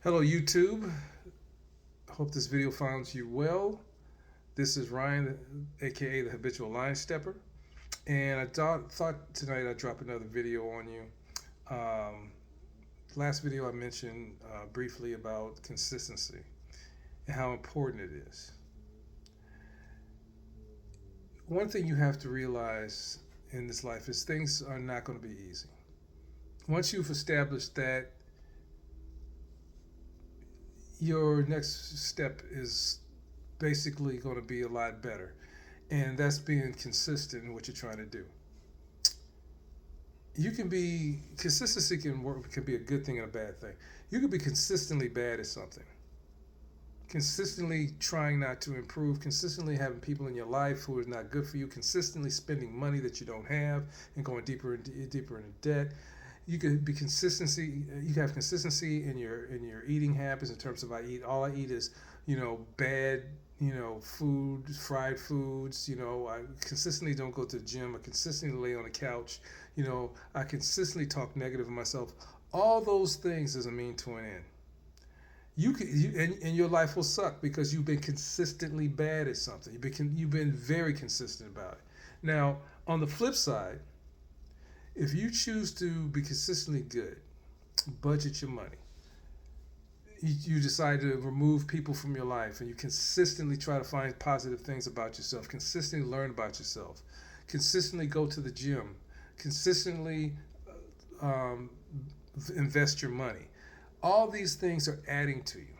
Hello, YouTube. Hope this video finds you well. This is Ryan, aka the Habitual Line Stepper, and I thought tonight I'd drop another video on you. Um, Last video I mentioned briefly about consistency and how important it is. One thing you have to realize in this life is things are not going to be easy. Once you've established that, your next step is basically going to be a lot better, and that's being consistent in what you're trying to do. You can be consistency can be a good thing and a bad thing. You can be consistently bad at something, consistently trying not to improve, consistently having people in your life who is not good for you, consistently spending money that you don't have and going deeper into debt. You could be consistency. You can have consistency in your eating habits in terms of I eat is bad food, fried foods. I consistently don't go to the gym. I consistently lay on the couch. I consistently talk negative of myself. All those things is a mean to an end. And your life will suck because you've been consistently bad at something. You've been very consistent about it. Now, on the flip side, if you choose to be consistently good, budget your money. You decide to remove people from your life, and you consistently try to find positive things about yourself, consistently learn about yourself, consistently go to the gym, consistently um, invest your money. All these things are adding to you.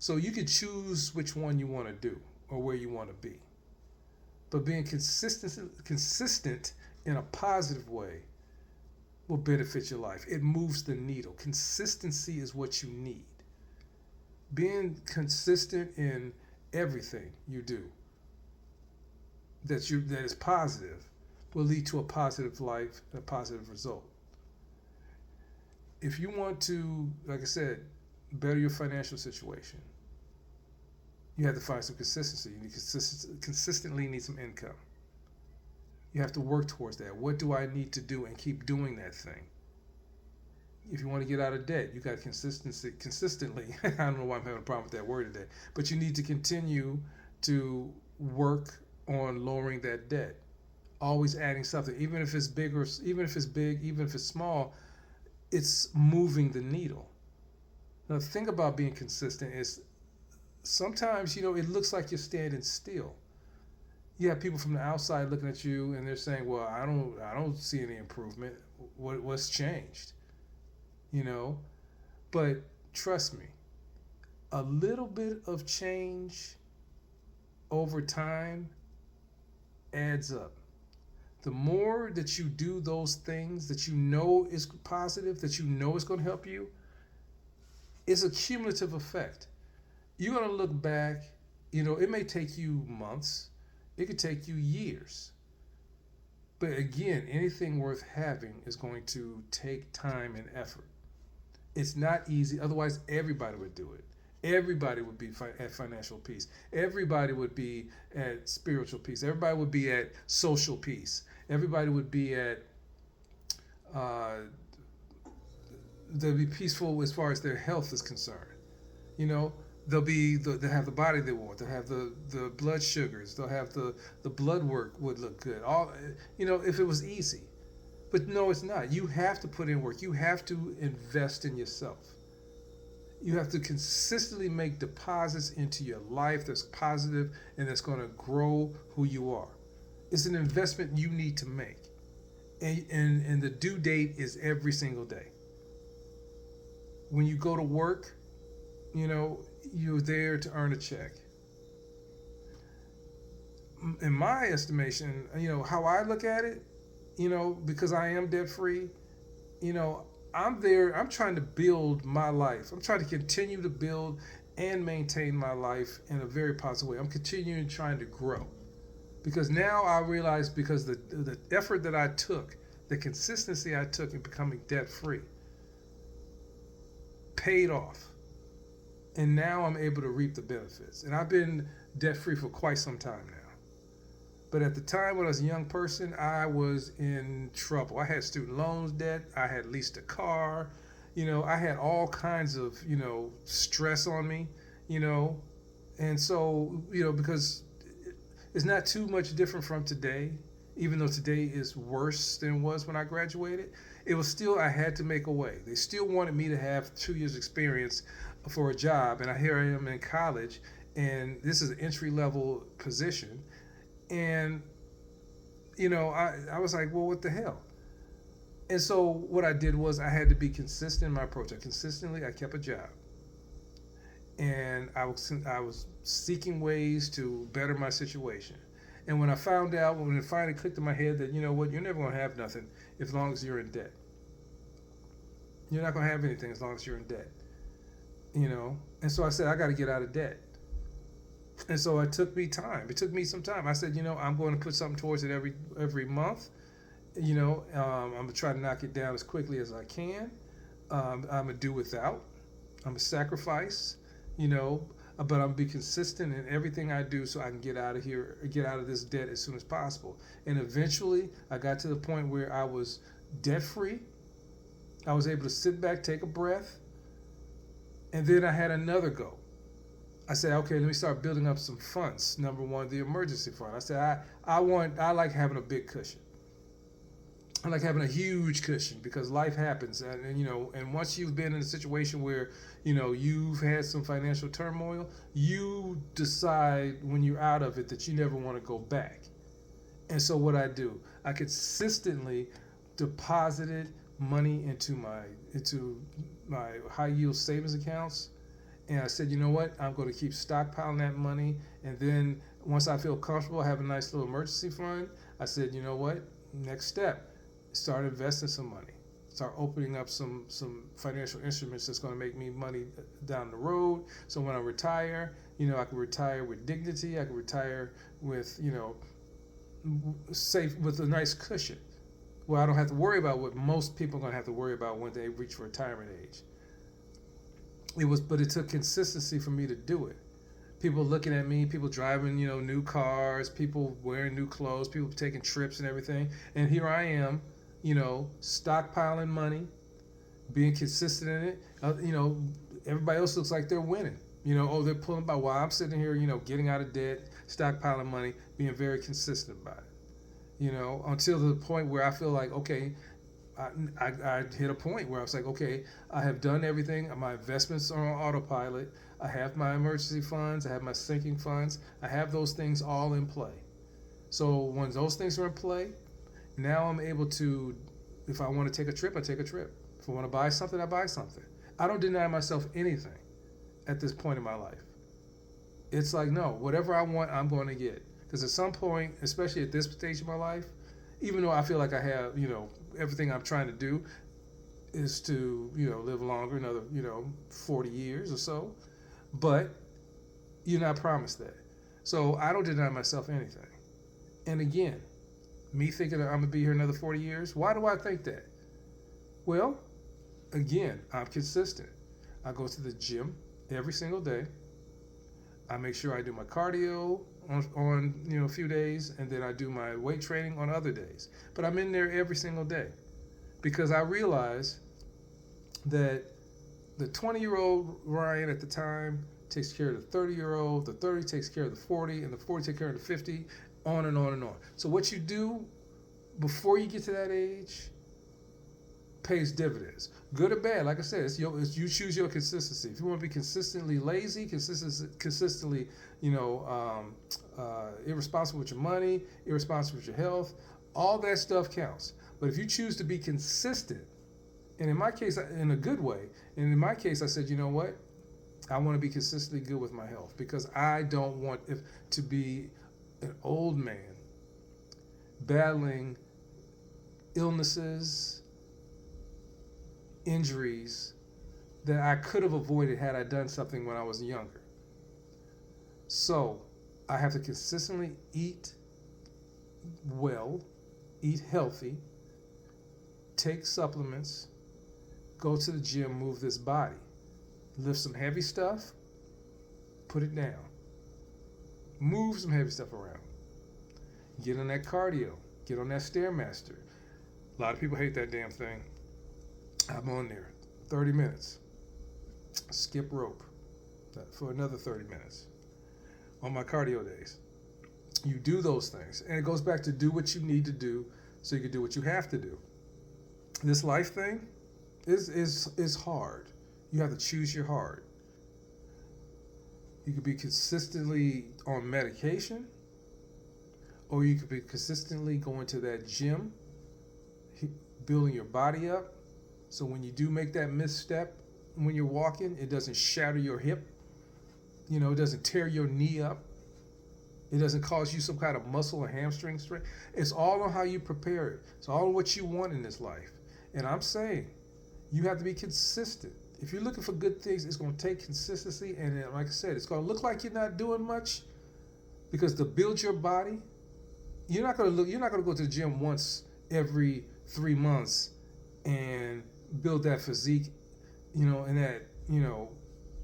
So you can choose which one you want to do or where you want to be. But being consistent in a positive way will benefit your life. It moves the needle. Consistency is what you need. Being consistent in everything you do that is positive will lead to a positive life and a positive result. If you want to, like I said, better your financial situation, you have to find some consistency. You consistently need some income. You have to work towards that. What do I need to do and keep doing that thing? If you want to get out of debt, you got consistently. I don't know why I'm having a problem with that word today, but you need to continue to work on lowering that debt. Always adding something, even if it's big or even if it's big, even if it's small, it's moving the needle. Now, the thing about being consistent is sometimes it looks like you're standing still. You have people from the outside looking at you and they're saying, "Well, I don't see any improvement. What's changed?" You know, but trust me, a little bit of change over time adds up. The more that you do those things that you know is positive, that you know is going to help you, it's a cumulative effect. You're going to look back, it may take you months, it could take you years. But again, anything worth having is going to take time and effort. It's not easy, otherwise, everybody would do it. Everybody would be at financial peace. Everybody would be at spiritual peace. Everybody would be at social peace. Everybody would be at uh, they'll be peaceful as far as their health is concerned. You know, they'll have the body they want. They'll have the blood sugars. They'll have the blood work would look good. All if it was easy, but no, it's not. You have to put in work. You have to invest in yourself. You have to consistently make deposits into your life that's positive and that's going to grow who you are. It's an investment you need to make, and the due date is every single day. When you go to work, you're there to earn a check. In my estimation, how I look at it, because I am debt free, you know, I'm there, I'm trying to build my life. I'm trying to continue to build and maintain my life in a very positive way. I'm continuing trying to grow. Because now I realize because the effort that I took, the consistency I took in becoming debt free paid off. And now I'm able to reap the benefits. And I've been debt free for quite some time now. But at the time when I was a young person, I was in trouble. I had student loans debt. I had leased a car. I had all kinds of, stress on me, you know, and so, because it's not too much different from today, even though today is worse than it was when I graduated. It was still, I had to make a way. They still wanted me to have 2 years experience for a job, and here I am in college, and this is an entry level position, and I was like, well, what the hell? And so what I did was I had to be consistent in my approach. I kept a job, and I was seeking ways to better my situation. And when I found out, when it finally clicked in my head that, you know what, you're never going to have nothing as long as you're in debt. You're not going to have anything as long as you're in debt. And so I said, I got to get out of debt. And so it took me time. It took me some time. I said, I'm going to put something towards it every month. I'm going to try to knock it down as quickly as I can. I'm going to do without. I'm going to sacrifice, but I'm going to be consistent in everything I do so I can get out of here, get out of this debt as soon as possible. And eventually, I got to the point where I was debt free. I was able to sit back, take a breath, and then I had another go. I said, okay, let me start building up some funds. Number one, the emergency fund. I said, I like having a big cushion. I like having a huge cushion because life happens, and once you've been in a situation where you've had some financial turmoil, you decide when you're out of it that you never want to go back. And so what I do, I consistently deposited money into my high yield savings accounts, and I said, you know what, I'm going to keep stockpiling that money, and then once I feel comfortable, I have a nice little emergency fund. I said, you know what, next step. Start investing some money. Start opening up some financial instruments that's going to make me money down the road. So when I retire, I can retire with dignity. I can retire with, safe with a nice cushion. Well, I don't have to worry about what most people are going to have to worry about when they reach retirement age. But it took consistency for me to do it. People looking at me, people driving, new cars, people wearing new clothes, people taking trips and everything. And here I am, stockpiling money, being consistent in it. Everybody else looks like they're winning. They're pulling by while I'm sitting here, getting out of debt, stockpiling money, being very consistent about it. Until the point where I feel like, okay, I hit a point where I was like, okay, I have done everything. My investments are on autopilot. I have my emergency funds. I have my sinking funds. I have those things all in play. So when those things are in play, now I'm able to, if I want to take a trip, I take a trip. If I want to buy something, I buy something. I don't deny myself anything at this point in my life. It's like, no, whatever I want, I'm going to get. Because at some point, especially at this stage of my life, even though I feel like I have, everything I'm trying to do is to, live longer, another, 40 years or so. But you're not promised that. So I don't deny myself anything. And again, me thinking that I'm going to be here another 40 years, why do I think that? Well, again, I'm consistent. I go to the gym every single day. I make sure I do my cardio on a few days, and then I do my weight training on other days. But I'm in there every single day because I realize that the 20-year-old Ryan at the time takes care of the 30-year-old, the 30 takes care of the 40, and the 40 takes care of the 50, on and on and on. So what you do before you get to that age pays dividends. Good or bad, like I said, it's you choose your consistency. If you want to be consistently lazy, consistently, irresponsible with your money, irresponsible with your health, all that stuff counts. But if you choose to be consistent, and in my case, in a good way, and in my case, I said, you know what? I want to be consistently good with my health because I don't want to be an old man battling illnesses, injuries that I could have avoided had I done something when I was younger. So I have to consistently eat well, eat healthy, take supplements, go to the gym, move this body, lift some heavy stuff, put it down, move some heavy stuff around, get on that cardio, get on that Stairmaster. A lot of people hate that damn thing. I'm on there. 30 minutes. Skip rope for another 30 minutes on my cardio days. You do those things. And it goes back to do what you need to do so you can do what you have to do. This life thing is hard. You have to choose your hard. You could be consistently on medication, or you could be consistently going to that gym, building your body up. So when you do make that misstep when you're walking, it doesn't shatter your hip. You know, it doesn't tear your knee up. It doesn't cause you some kind of muscle or hamstring strain. It's all on how you prepare it. It's all on what you want in this life. And I'm saying, you have to be consistent. If you're looking for good things, it's going to take consistency. And then, like I said, it's going to look like you're not doing much, because to build your body, you're not going to go to the gym once every 3 months and build that physique, and that,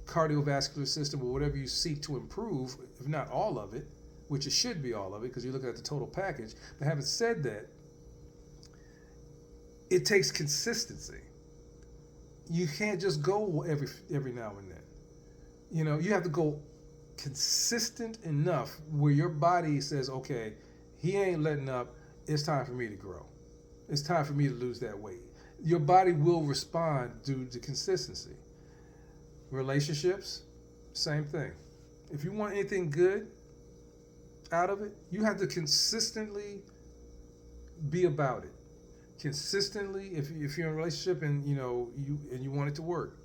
cardiovascular system or whatever you seek to improve, if not all of it, which it should be all of it because you're looking at the total package. But having said that, it takes consistency. You can't just go every now and then. You have to go consistent enough where your body says, okay, he ain't letting up. It's time for me to grow. It's time for me to lose that weight. Your body will respond due to consistency. Relationships, same thing. If you want anything good out of it, you have to consistently be about it. Consistently, if you're in a relationship and you want it to work,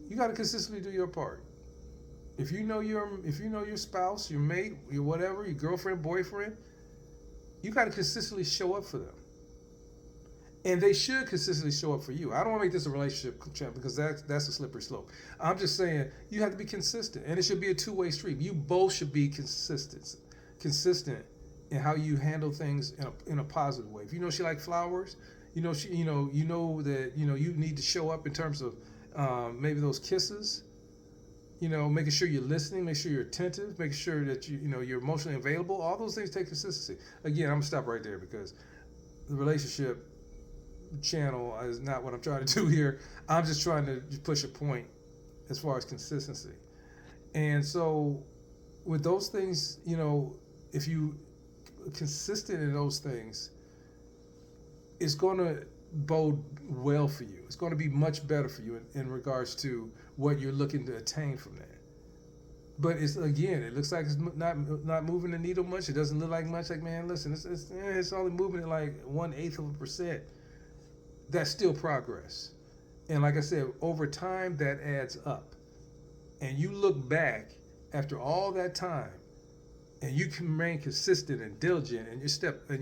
you got to consistently do your part. If you know your spouse, your mate, your whatever, your girlfriend, boyfriend, you got to consistently show up for them. And they should consistently show up for you. I don't want to make this a relationship chat because that's a slippery slope. I'm just saying you have to be consistent, and it should be a two-way street. You both should be consistent in how you handle things in a positive way. If you know she likes flowers, you know that you need to show up in terms of maybe those kisses. Making sure you're listening, make sure you're attentive, making sure that you're emotionally available. All those things take consistency. Again, I'm gonna stop right there because the relationship channel is not what I'm trying to do here. I'm just trying to push a point as far as consistency. And so with those things, if you consistent in those things, it's going to bode well for you. It's going to be much better for you in regards to what you're looking to attain from that. But it looks like it's not moving the needle much. It doesn't look like much. Like, man, listen, it's only moving at like 1/8%. That's still progress. And like I said, over time that adds up. And you look back after all that time, and you can remain consistent and diligent, and you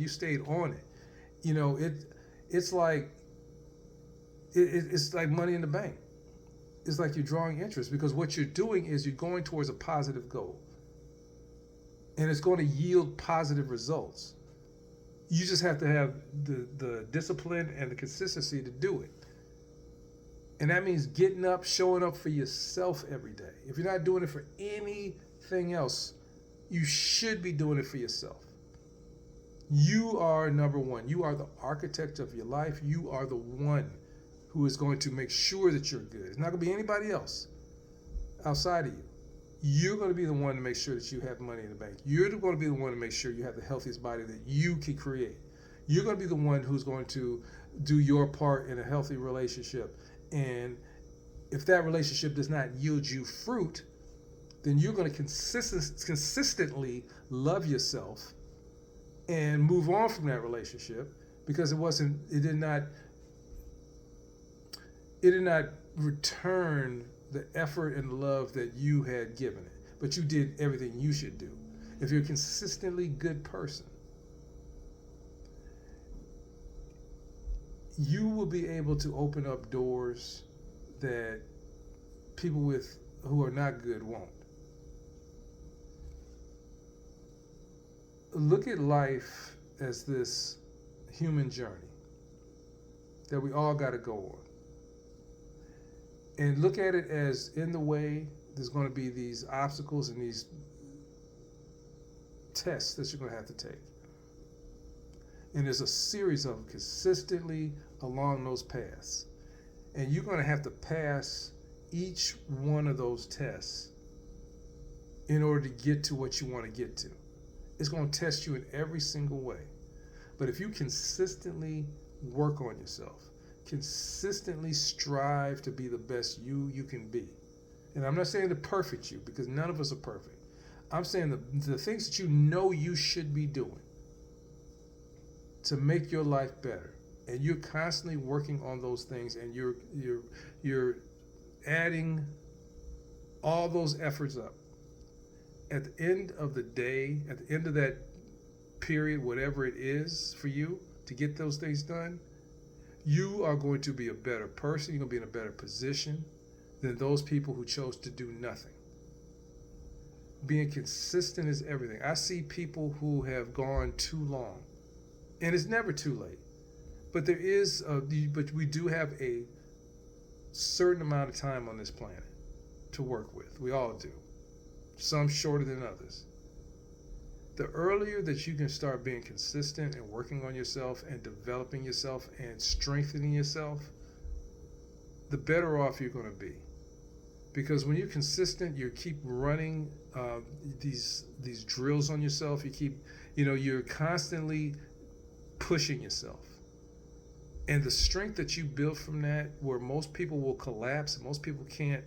stayed on it. It's like money in the bank. It's like you're drawing interest because what you're doing is you're going towards a positive goal, and it's going to yield positive results. You just have to have the discipline and the consistency to do it. And that means getting up, showing up for yourself every day. If you're not doing it for anything else, you should be doing it for yourself. You are number one. You are the architect of your life. You are the one who is going to make sure that you're good. It's not going to be anybody else outside of you. You're going to be the one to make sure that you have money in the bank. You're going to be the one to make sure you have the healthiest body that you can create. You're going to be the one who's going to do your part in a healthy relationship. And if that relationship does not yield you fruit, then you're going to consistently love yourself and move on from that relationship because it did not return the effort and love that you had given it, but you did everything you should do. If you're a consistently good person, you will be able to open up doors that people who are not good won't. Look at life as this human journey that we all got to go on. And look at it as in the way there's going to be these obstacles and these tests that you're going to have to take. And there's a series of them consistently along those paths. And you're going to have to pass each one of those tests in order to get to what you want to get to. It's going to test you in every single way. But if you consistently work on yourself, consistently strive to be the best you can be. And I'm not saying the perfect you, because none of us are perfect. I'm saying the things that you know you should be doing to make your life better. And you're constantly working on those things, and you're adding all those efforts up. At the end of the day, at the end of that period, whatever it is for you to get those things done, you are going to be a better person. You're going to be in a better position than those people who chose to do nothing. Being consistent is everything. I see people who have gone too long, and it's never too late. But but we do have a certain amount of time on this planet to work with. We all do. Some shorter than others. The earlier that you can start being consistent and working on yourself and developing yourself and strengthening yourself, the better off you're going to be. Because when you're consistent, you keep running these drills on yourself. You're constantly pushing yourself. And the strength that you build from that, where most people will collapse, and most people can't,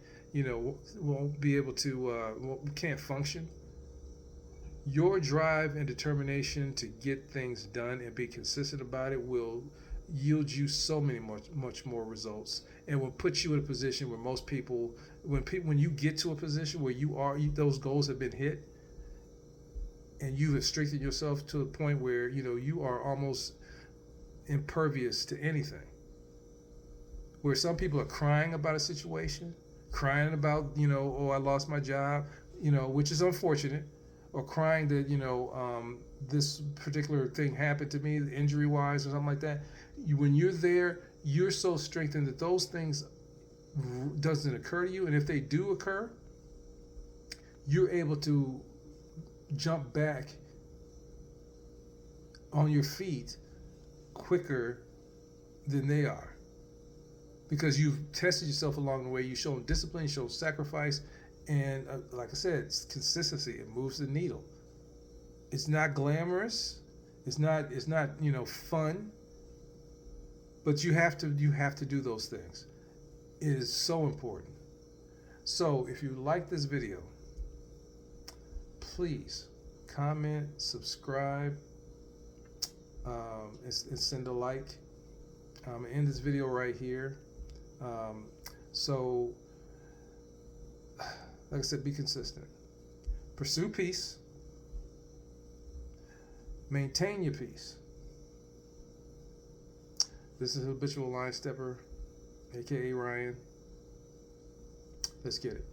won't be able to, can't function. Your drive and determination to get things done and be consistent about it will yield you so many much more results, and will put you in a position where most people, when you get to a position where those goals have been hit, and you have strengthened yourself to a point where you are almost impervious to anything. Where some people are crying about a situation, crying about I lost my job, which is unfortunate, or crying that this particular thing happened to me, injury wise or something like that. When you're there, you're so strengthened that those things doesn't occur to you, and if they do occur, you're able to jump back on your feet quicker than they are, because you've tested yourself along the way. You've shown discipline, you've shown sacrifice, and like I said, it's consistency. It moves the needle. It's not glamorous. It's not fun. But you have to do those things. It is so important. So if you like this video, please comment, subscribe, and send a like. End this video right here. So, like I said, be consistent. Pursue peace. Maintain your peace. This is Habitual Line Stepper, aka Ryan. Let's get it.